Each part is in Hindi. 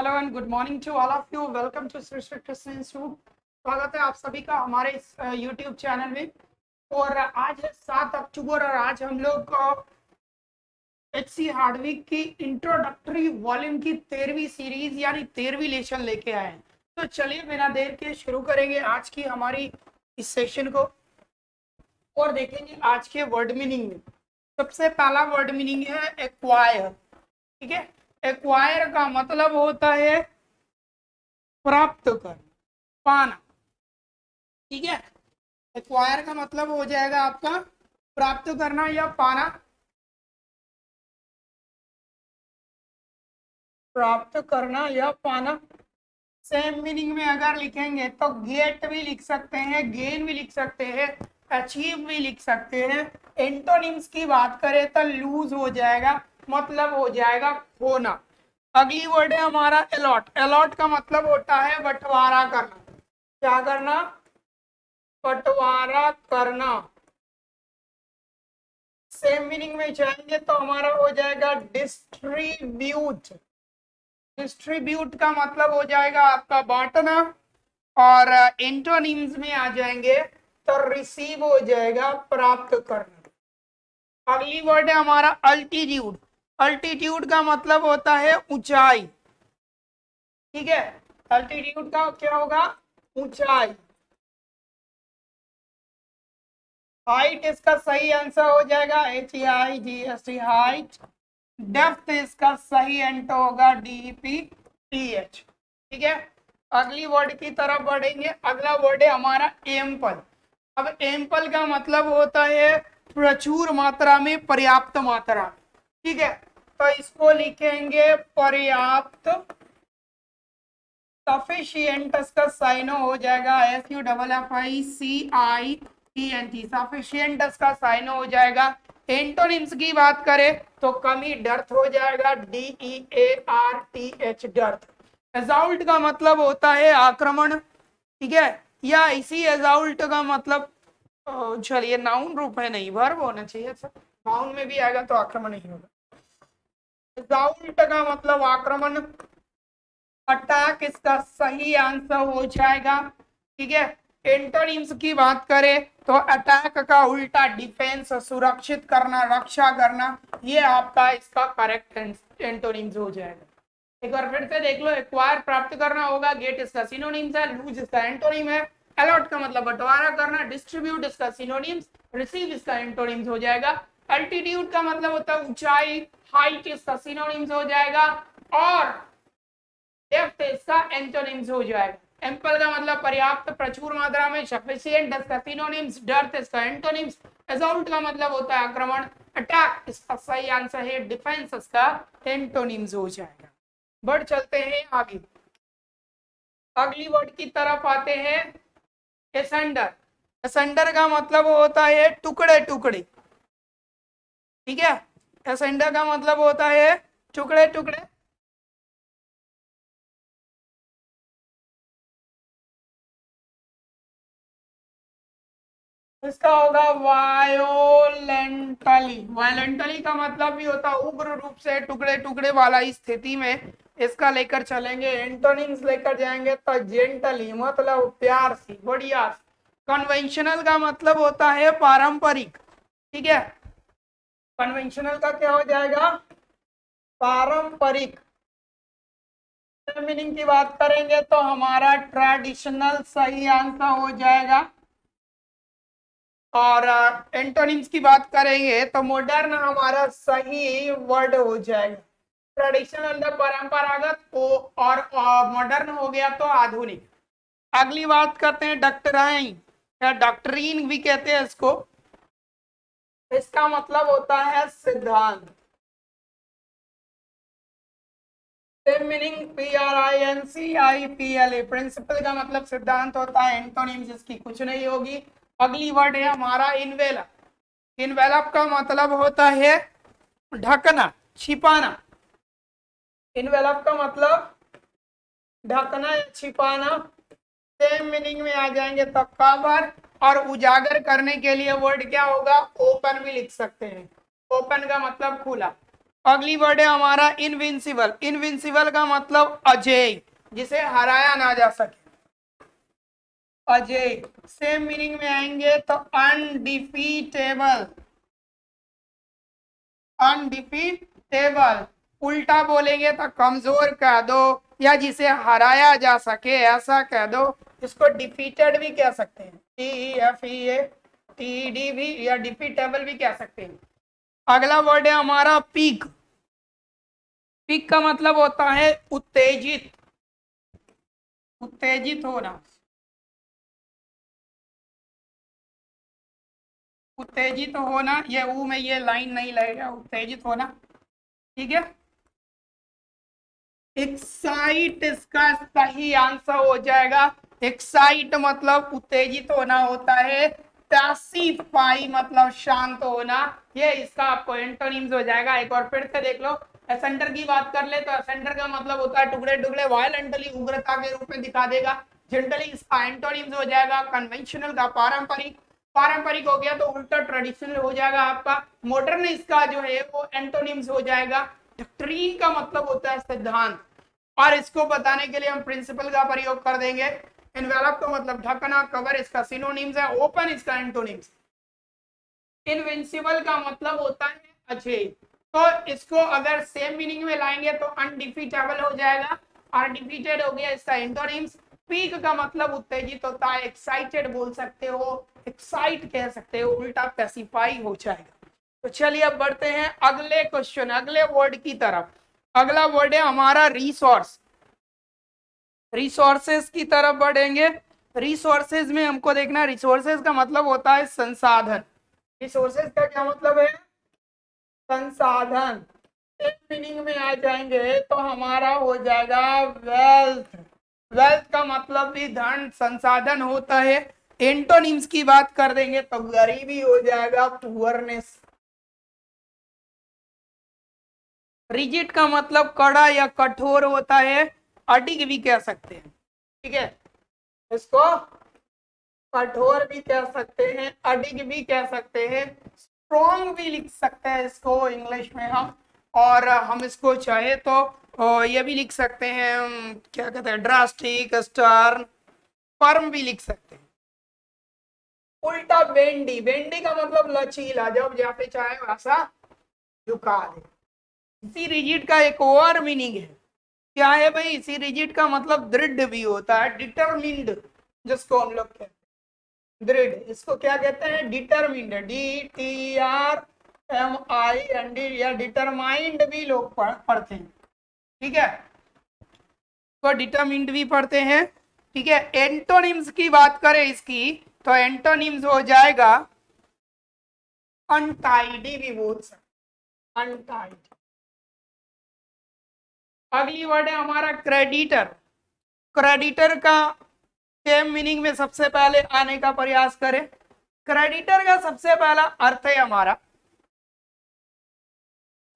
Hello and good morning to all of you. Welcome to Srishti Krishna institute. स्वागत है आप सभी का हमारे इस यूट्यूब चैनल में। और आज है 7 अक्टूबर और आज हम लोग एचसी हार्डविक की इंट्रोडक्टरी वॉल्यूम की 13वीं सीरीज यानी 13वीं लेसन लेके आए हैं। तो चलिए बिना देर के शुरू करेंगे आज की हमारी इस सेशन को और देखेंगे आज के वर्ड मीनिंग में। सबसे पहला वर्ड मीनिंग है एक्वायर। ठीक है, एक्वायर का मतलब होता है प्राप्त कर, पाना। ठीक है, एक्वायर का मतलब हो जाएगा आपका प्राप्त करना या पाना। प्राप्त करना या पाना। सेम मीनिंग में अगर लिखेंगे तो गेट भी लिख सकते हैं, गेन भी लिख सकते हैं, अचीव भी लिख सकते हैं। एंटोनिम्स की बात करें तो लूज हो जाएगा, मतलब हो जाएगा खोना। अगली वर्ड है हमारा अलॉट। अलॉट का मतलब होता है बंटवारा करना। क्या करना? बंटवारा करना। सेम मीनिंग में जाएंगे तो हमारा हो जाएगा डिस्ट्रीब्यूट। डिस्ट्रीब्यूट का मतलब हो जाएगा आपका बांटना। और एंटोनिम्स में आ जाएंगे तो रिसीव हो जाएगा प्राप्त करना। अगली वर्ड है हमारा अल्टीट्यूड। अल्टीट्यूड का मतलब होता है ऊंचाई। ठीक है, अल्टीट्यूड का क्या होगा? ऊंचाई। हाइट इसका सही आंसर हो जाएगा HEIGHT, हाइट। डेप्थ इसका सही आंसर होगा DEPTH। ठीक है, अगली वर्ड की तरफ बढ़ेंगे। अगला वर्ड है हमारा एम्पल। अब एम्पल का मतलब होता है प्रचुर मात्रा में, पर्याप्त मात्रा में। ठीक है, तो इसको लिखेंगे पर्याप्त। सफिशिएंट का साइनो हो जाएगा SUFFICIENT। सफिशिएंट का साइनो हो जाएगा। एंटोनिम्स की बात करें तो कमी, डर्थ हो जाएगा DEARTH, डर्थ। एजाउल्ट का मतलब होता है आक्रमण। ठीक है, या इसी एजाउल्ट का मतलब चलिए नाउन रूप है, नहीं वर्ब होना चाहिए सर। नाउन में भी आएगा तो आक्रमण नहीं होगा। एजाउल्ट का मतलब आक्रमण। अटैक इसका सही आंसर हो जाएगा। ठीक है, एंटोनिम्स की बात करें तो अटैक का उल्टा डिफेंस, सुरक्षित करना, रक्षा करना, ये आपका इसका करेक्ट एंटोनिम्स हो जाएगा। एक बार फिर से देख लो। एक्वायर प्राप्त करना होगा, गेट इसका सिनोनिम्स है, लूज इसका एंटोनिम है, अलॉट का मतलब बंटवारा करना, डिस्ट्रीब्यूट इसका सिनोनिम्स, रिसीव इसका एंटोनिम्स हो जाएगा। अल्टीट्यूड का मतलब होता है ऊंचाई, हाइट इसका सिनोनिम्स हो जाएगा और डेप्थ इसका एंटोनिम्स हो जाएगा। एम्पल का मतलब पर्याप्त, प्रचुर मात्रा में, सफिशिएंट इसका सिनोनिम्स, डर्थ इसका एंटोनिम्स, असॉल्ट का मतलब होता है आक्रमण, अटैक इसका सही आंसर है, डिफेंस इसका एंटोनिम्स हो जाएगा। बढ़ चलते हैं आगे, अगली वर्ड की तरफ आते हैं। एसेंडर। एसेंडर का मतलब होता है टुकड़े टुकड़े। ठीक है, एसेंडर का मतलब होता है टुकड़े टुकड़े। इसका होगा वायोलेंटली। वायोलेंटली का मतलब भी होता है उग्र रूप से, टुकड़े टुकड़े वाला स्थिति में। इसका लेकर चलेंगे, एंटोनिम्स लेकर जाएंगे तो जेंटली मतलब प्यार से, बढ़िया। कन्वेंशनल का मतलब होता है पारंपरिक। ठीक है, कन्वेंशनल का क्या हो जाएगा? पारंपरिक। मीनिंग की बात करेंगे तो हमारा ट्रेडिशनल सही आंसर हो जाएगा। और एंटोनिम्स की बात करेंगे तो मॉडर्न हमारा सही वर्ड हो जाएगा। ट्रेडिशनल मतलब परंपरागत और मॉडर्न हो गया तो आधुनिक। अगली बात करते हैं डॉक्ट्राइन या डॉक्ट्रीन भी कहते हैं इसको। इसका मतलब होता है सिद्धांत। Meaning PRINCIPLE। प्रिंसिपल का मतलब सिद्धांत होता है, एंटोनिम्स इसकी कुछ नहीं होगी। अगली वर्ड है हमारा इन्वेलप। इन्वेलप का मतलब होता है ढकना, छिपाना। इन्वेलप का मतलब ढकना या छिपाना। सेम मीनिंग में आ जाएंगे तो कवर और उजागर करने के लिए वर्ड क्या होगा? ओपन भी लिख सकते हैं। ओपन का मतलब खुला। अगली वर्ड है हमारा इनविंसिबल। इनविंसिबल का मतलब अजेय, जिसे हराया ना जा सके, अजेय। सेम मीनिंग में आएंगे तो अनडिफीटेबल, अनडिफीटेबल। उल्टा बोलेंगे तो कमजोर कह दो, या जिसे हराया जा सके ऐसा कह दो। इसको डिफीटेड भी कह सकते हैं, DEFEATED भी, या डिफीटेबल भी कह सकते हैं। अगला वर्ड है हमारा पीक। पीक का मतलब होता है उत्तेजित, उत्तेजित होना, उत्तेजित होना। ये ऊ में ये लाइन नहीं लगेगा, उत्तेजित होना, ठीक है। एक्साइट इसका सही आंसर हो जाएगा। एक्साइट मतलब उत्तेजित होना होता है, पैसिफाई मतलब शांत होना। ये इसका आपको एंटोनिम्स हो जाएगा। एक और फिर से देख लो। एसेंटर की बात कर ले तो एसेंटर का मतलब होता है टुकड़े टुकड़े, वायलेंटली उग्रता के रूप में दिखा देगा। जनरली इसका एंटोनिम्स हो जाएगा कन्वेंशनल का पारंपरिक, पारंपरिक हो गया तो उल्टा ट्रेडिशनल हो जाएगा आपका। मॉडर्न इसका जो है वो एंटोनिम्स हो जाएगा। डॉक्ट्रिन का मतलब होता है सिद्धांत, और इसको बताने के लिए हम प्रिंसिपल का प्रयोग कर देंगे। एनवेलप का मतलब ढकना, कवर इसका सिनोनिम्स है, ओपन इसका एंटोनिम्स। इनविंसिबल का मतलब होता है अजय। तो इसको अगर सेम मीनिंग में लाएंगे तो अनडिफीटेबल हो जाएगा, और डिफीटेड हो गया इसका एंटोनिम्स। पीक का मतलब उत्तेजित होता है, एक्साइटेड बोल सकते हो, एक्साइट कह सकते हो, उल्टा पैसिफाई हो जाएगा। तो चलिए अब बढ़ते हैं अगले क्वेश्चन, अगले वर्ड की तरफ। अगला वर्ड है हमारा रिसोर्स। रिसोर्सेज की तरफ बढ़ेंगे। रिसोर्सेज में हमको देखना, रिसोर्सेज का मतलब होता है संसाधन। रिसोर्सेज का क्या मतलब है? संसाधन। एक मीनिंग में आ जाएंगे तो हमारा हो जाएगा वेल्थ। वेल्थ का मतलब भी धन, संसाधन होता है। एंटोनिम्स की बात कर देंगे तो गरीबी हो जाएगा, पुअरनेस। रिजिड का मतलब कड़ा या कठोर होता है, अडिग भी कह सकते हैं, ठीक है। इसको कठोर भी कह सकते हैं, अडिग भी कह सकते हैं, स्ट्रॉन्ग भी लिख सकते हैं इसको इंग्लिश में हम। और हम इसको चाहे तो ये भी लिख सकते हैं, क्या कहते हैं, ड्रास्टिक, स्टर्न, फर्म भी लिख सकते हैं। उल्टा बेंडी, बेंडी का मतलब लचीला, जब जैसे चाहे वैसा झुका दे। इसी रिजिड का एक और मीनिंग है, क्या है भाई? इसी रिजिड का मतलब दृढ़ भी होता है, डिटरमिन्ड, जिसको हम लोग कहते हैं दृढ़। इसको क्या कहते हैं? डिटरमिन्ड, DTRMIND, या डिटरमाइंड भी लोग पढ़ते हैं, ठीक है। तो डिटरमिन्ड भी पढ़ते हैं, ठीक है। एंटोनिम्स की बात करें इसकी तो एंटोनिम्स हो जाएगा अनटाइडी भी बोल सकते, अनटाइड। अगली वर्ड है हमारा क्रेडिटर। क्रेडिटर का सेम मीनिंग में सबसे पहले आने का प्रयास करें। क्रेडिटर का सबसे पहला अर्थ है हमारा,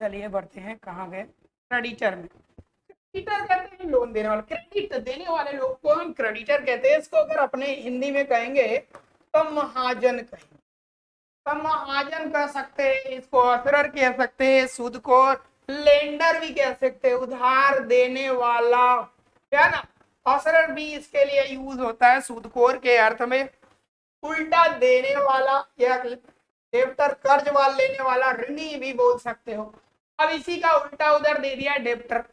चलिए बढ़ते हैं, कहाँ गए? क्रेडिटर में, क्रेडिटर कहते हैं लोन देने वाला, क्रेडिट देने वाले लोग को हम क्रेडिटर कहते हैं। इसको अगर अपने हिंदी में कहेंगे तो महाजन कहेंगे, तो महाजन कह सकते हैं इसको, असरर कह सकते हैं, सूदखोर, लेंडर भी कह सकते हैं, उधार देने वाला, है ना। असरर भी इसके लिए यूज होता है सूदखोर के अर्थ में। उल्टा देने वाला या डेब्टर, कर्ज वाल लेने वाला, ऋणी भी बोल सकते हो। अब इसी का उल्टा उधर दे दिया डेब्टर।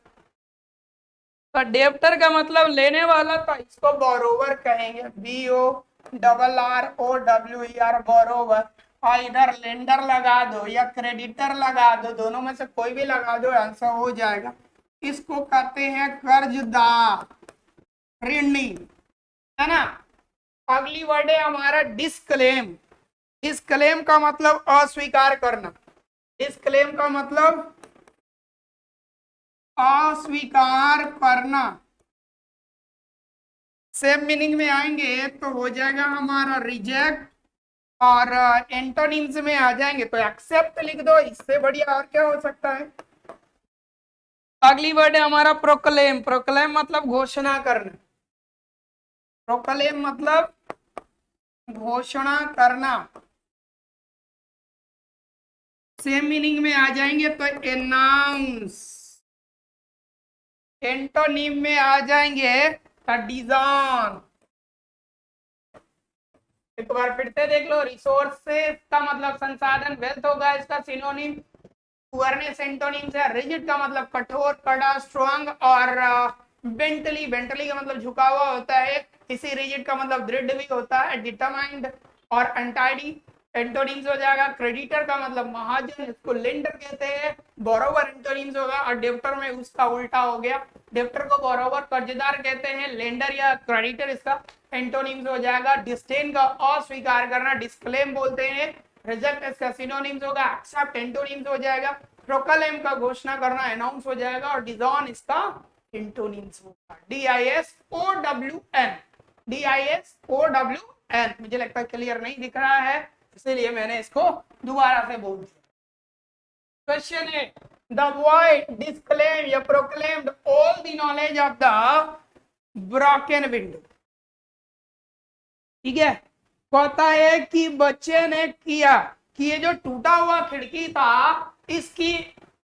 तो डेब्टर का मतलब लेने वाला, तो इसको बोरोवर कहेंगे, BORROWER, बोरोवर। और इधर लेंडर लगा दो या क्रेडिटर लगा दो, दोनों में से कोई भी लगा दो, आंसर हो जाएगा। इसको कहते हैं कर्जदार, ऋणी, है ना। अगली वर्ड है हमारा डिस्क्लेम। डिस्क्लेम का मतलब अस्वीकार करना। डिस्क्लेम का मतलब अस्वीकार करना। सेम मीनिंग में आएंगे तो हो जाएगा हमारा रिजेक्ट, और एंटोनिम्स में आ जाएंगे तो एक्सेप्ट लिख दो, इससे बढ़िया और क्या हो सकता है। अगली वर्ड है हमारा प्रोक्लेम। प्रोक्लेम मतलब घोषणा करना। प्रोक्लेम मतलब घोषणा करना। सेम मीनिंग में आ जाएंगे तो एनाउंस, एंटोनिम में आ जाएंगे डिजाइन। एक बार फिर से देख लो, रिसोर्सेस का मतलब संसाधन, वेल्थ होगा इसका सिनोनिम। पुअरनेस एंटोनिम से, रिजिड का मतलब कठोर, कड़ा, स्ट्रॉन्ग, और बेंटली, बेंटली का मतलब झुका हुआ होता है। इसी रिजिड का मतलब दृढ़ भी होता है, डिटरमाइंड और अनटाइडी। एंटोनिम्स हो जाएगा क्रेडिटर का मतलब महाजन, इसको लेंडर कहते हैं। बोरोवर एंटोनिम्स होगा, और डेब्टर में उसका उल्टा हो गया, डेब्टर को बोरोवर कर्जदार कहते हैं, लेंडर या क्रेडिटर इसका एंटोनिम्स हो जाएगा। डिस्डेन का अस्वीकार करना, डिस्क्लेम बोलते हैं। रिजेक्ट इसका सिनोनिम्स होगा, एक्सेप्ट एंटोनिम्स हो जाएगा। प्रोक्लेम का घोषणा करना, अनाउंस हो जाएगा, और डिजॉन इसका एंटोनिम्स होगा। DISOWN, DISOWN। मुझे लगता है क्लियर नहीं दिख रहा है, इसीलिए मैंने इसको दोबारा से बोल दिया। क्वेश्चन है, द void disclaimed या proclaimed all the knowledge of the broken window। ठीक है, कहता है कि बच्चे ने किया कि ये जो टूटा हुआ खिड़की था इसकी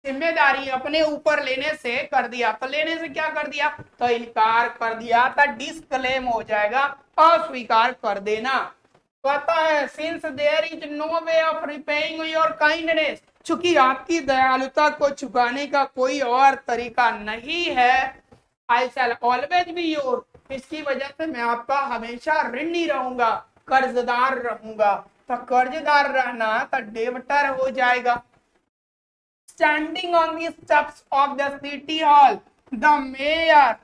जिम्मेदारी अपने ऊपर लेने से कर दिया। तो लेने से क्या कर दिया, तो इनकार कर दिया, तो डिस्क्लेम हो जाएगा, अस्वीकार कर देना। कहता है since there is no way of repaying your kindness, चूंकि आपकी दयालुता को चुकाने का कोई और तरीका नहीं है, आई शैल ऑलवेज बी योर, इसकी वजह से मैं आपका हमेशा ऋणी रहूंगा, कर्जदार रहूंगा। तो कर्जदार रहना तो डेब्टर हो जाएगा। Standing on the steps of the city hall the mayor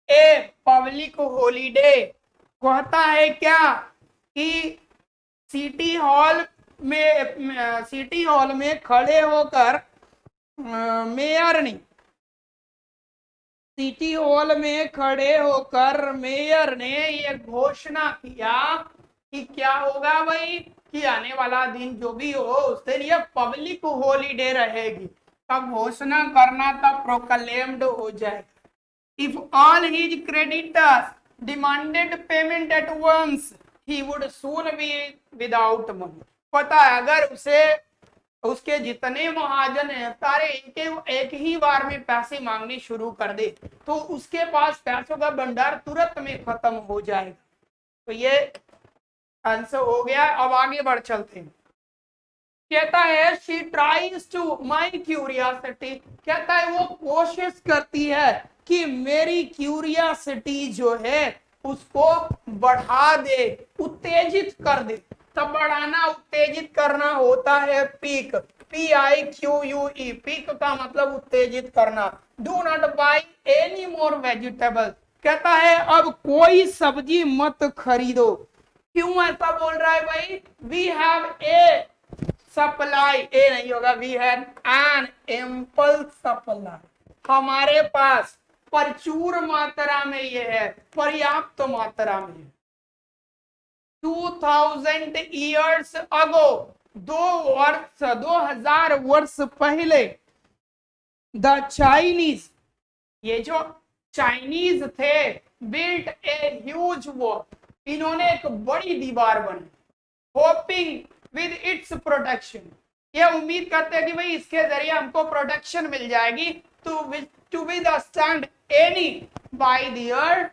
a public holiday. कहता है क्या कि सिटी हॉल में खड़े होकर मेयर ने, सिटी हॉल में खड़े होकर मेयर ने ये घोषणा किया कि क्या होगा भाई, कि आने वाला दिन जो भी हो उस दिन ये पब्लिक हॉलीडे रहेगी। तब घोषणा करना तब प्रोक्लेम्ड हो जाएगा। If all his creditors demanded payment at once he would soon be without money. पता है अगर उसे उसके जितने महाजन हैं सारे एक ही बार में पैसे मांगने शुरू कर दे तो उसके पास पैसों का भंडार तुरंत में खत्म हो जाएगा। तो ये आंसर हो गया। अब आगे बढ़ चलते हैं। कहता है she tries to my curiosity, कहता है वो कोशिश करती है कि मेरी क्यूरियोसिटी जो है उसको बढ़ा दे, उत्तेजित कर दे। तब बढ़ाना उत्तेजित करना होता है पीक, PIQUE, पीक का मतलब उत्तेजित करना। Do not by any more vegetable, कहता है अब कोई सब्जी मत खरीदो। क्यों ऐसा बोल रहा है भाई, we have a supply, a नहीं होगा, we have an ample supply, हमारे पास प्रचुर मात्रा में ये है, पर्याप्त मात्रा में। 2000 years ago, 2000 वर्ष पहले, द चाइनीज, ये जो चाइनीज थे, बिल्ट ए ह्यूज वॉल, इन्होंने एक बड़ी दीवार बनी, होपिंग विद इट्स प्रोटेक्शन, ये उम्मीद करते हैं कि भाई इसके जरिए हमको प्रोटेक्शन मिल जाएगी, to withstand any by their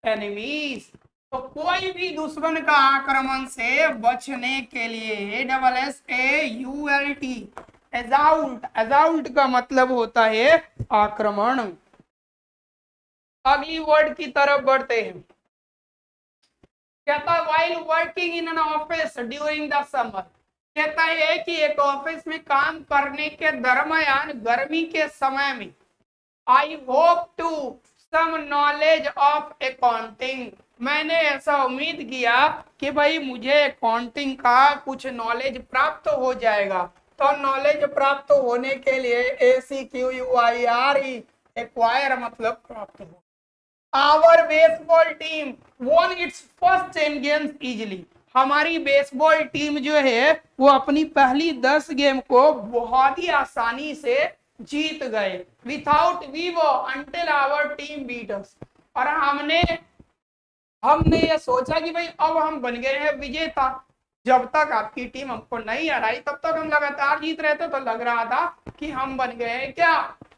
enemies, तो कोई भी दुश्मन का आक्रमण से बचने के लिए। ASSAULT, एजाउल्ट, एजाउल्ट का मतलब होता है आक्रमण। अगली वर्ड की तरफ बढ़ते हैं। कहता है while working in an office during the summer, कहता है कि एक ऑफिस में काम करने के दरमियान गर्मी के समय में, I hope to some knowledge of accounting, मैंने ऐसा उम्मीद किया कि भाई मुझे अकाउंटिंग का कुछ नॉलेज प्राप्त हो जाएगा। तो नॉलेज प्राप्त होने के लिए ACQUIRE, एक्वायर मतलब प्राप्त हो। Our baseball team won its first 10 games easily, हमारी बेसबॉल टीम जो है वो अपनी पहली 10 गेम को बहुत ही आसानी से जीत गए। विथाउट वीवो until our team beat us, और हमने ये सोचा कि भाई अब हम बन गए हैं विजेता, जब तक आपकी टीम हमको नहीं हराई तब तक हम लगातार जीत रहे थे, तो लग रहा था कि हम बन गए क्या,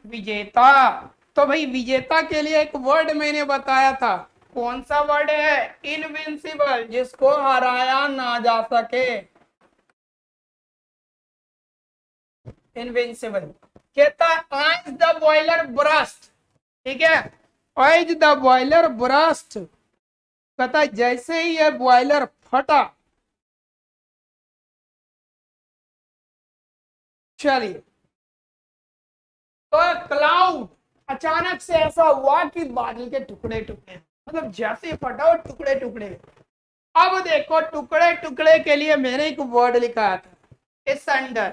विजेता। तो भाई विजेता के लिए एक वर्ड मैंने बताया था, कौन सा वर्ड है, इनविंसिबल, जिसको हराया ना जा सके, इनविंसिबल। कहता है एज द बॉयलर ब्रस्ट, ठीक है, एज द बॉयलर ब्रस्ट, कहता है जैसे ही ये बॉयलर फटा, चलिए, तो क्लाउड, अचानक से ऐसा हुआ कि बादल के टुकड़े टुकड़े, मतलब जैसे फटा और टुकड़े टुकड़े। अब देखो टुकड़े टुकड़े के लिए मैंने एक वर्ड लिखा था, एसेंडर।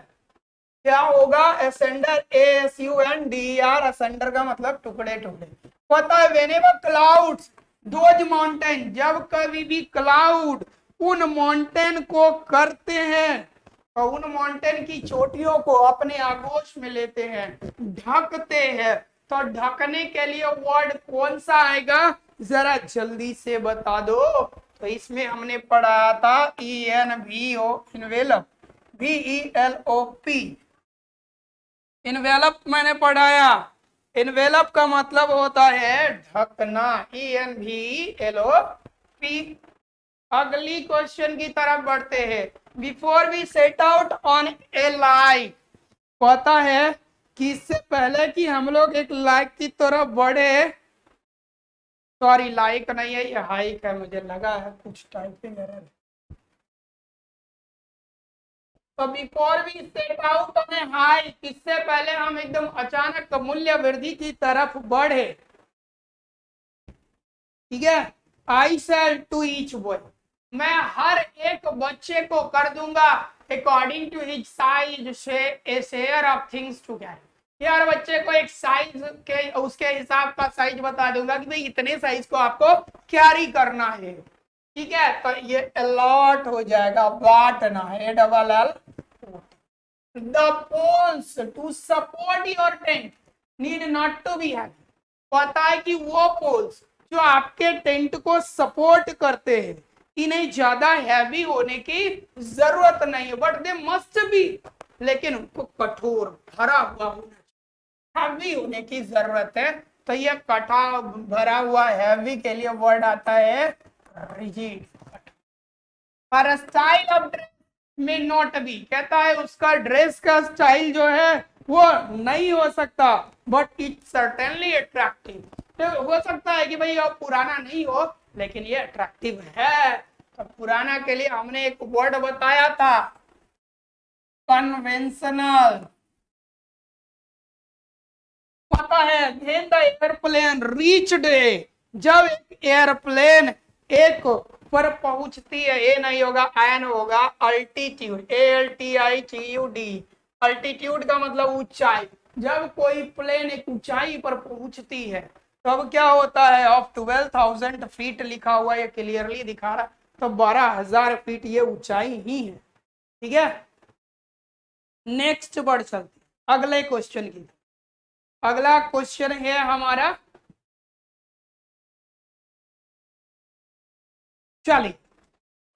क्या होगा, एसेंडर, ASUNDER, असेंडर का मतलब टुकड़े टुकड़े। पता है व्हेनेवर क्लाउड्स दोज माउंटेन, जब कभी भी क्लाउड उन माउंटेन को करते हैं, और उन माउंटेन की चोटियों को अपने आगोश में लेते हैं, ढकते हैं, तो ढकने के लिए वर्ड कौन सा आएगा, जरा जल्दी से बता दो। तो इसमें हमने पढ़ा था ENVO, इन्वेलप, VELOP, इन्वेलप मैंने पढ़ाया। इन्वेलप का मतलब होता है ढकना, ENVELOP। अगली क्वेश्चन की तरफ बढ़ते हैं। Before we set out on a like, पता है कि इससे पहले कि हम लोग एक लाइक की तरफ बढ़े, सॉरी लाइक नहीं है ये हाइक है, मुझे लगा है कुछ टाइपिंग एरर। तो before we set out on a hike, इससे पहले हम एकदम अचानक मूल्य वृद्धि की तरफ बढ़े, ठीक है, I sell to each boy, मैं हर एक बच्चे को कर दूंगा according to his size a share of things to carry, हर बच्चे को एक साइज के उसके हिसाब का साइज बता दूंगा कि भाई इतने साइज को आपको कैरी करना है, ठीक है। तो ये अलॉट हो जाएगा, बांटना है, ALL। The poles to support your tent need not to be heavy, पता है कि वो पोल्स जो आपके टेंट को सपोर्ट करते हैं, इन्हें ज्यादा हैवी होने की जरूरत नहीं है, बट दे मस्ट बी, लेकिन उनको कठोर भरा हुआ होना चाहिए, हैवी होने की जरूरत है। तो ये कटा भरा हुआ हैवी के लिए वर्ड आता है रिजिड। पर स्टाइल ऑफ ड्रेस में नॉट बी, कहता है उसका ड्रेस का स्टाइल जो है वो नहीं हो सकता, बट इट सर्टेनली अट्रैक्टिव, तो हो सकता है कि भाई अब पुराना नहीं हो लेकिन ये अट्रैक्टिव है। तो पुराना के लिए हमने एक वर्ड बताया था, कन्वेंशनल। पता है व्हेन द एयरप्लेन रीच्ड ए, जब एक एयरप्लेन एक पर पहुंचती है, ए नहीं होगा एन होगा, अल्टीट्यूड, ALTITUD, अल्टीट्यूड का मतलब ऊंचाई, जब कोई प्लेन एक ऊंचाई पर पहुंचती है तब क्या होता है, ऑफ 12,000 फीट लिखा हुआ, ये क्लियरली दिखा रहा, तो 12,000 फीट ये ऊंचाई ही है, ठीक है। नेक्स्ट बढ़ चलती अगले क्वेश्चन की। अगला क्वेश्चन है हमारा, चलिए,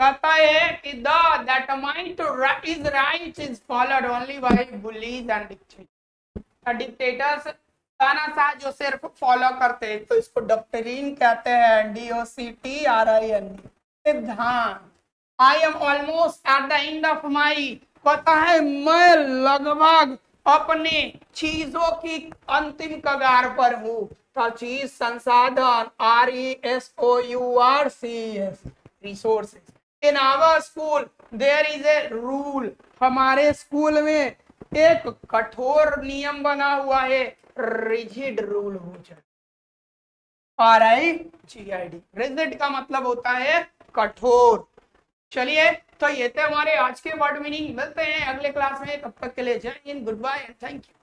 कहता है कि that might is right is followed only by bullies and dictators, तानाशाह जो सिर्फ फॉलो करते हैं, तो इसको डॉक्ट्रिन कहते हैं, DOCTRIN, सिद्धांत। I am almost at the end of my, पता है मैं लगभग अपने चीजों की अंतिम कगार पर हूँ, तो चीज संसाधन, RESOURCES, resources. In our school there is a rule, हमारे स्कूल में एक कठोर नियम बना हुआ है, रिजिड रूल हो जाए, RIGID, रिजिड का मतलब होता है कठोर। चलिए, तो ये थे हमारे आज के वर्ड मीनिंग, मिलते हैं अगले क्लास में, तब तक के लिए Jai Hind, good bye and thank you.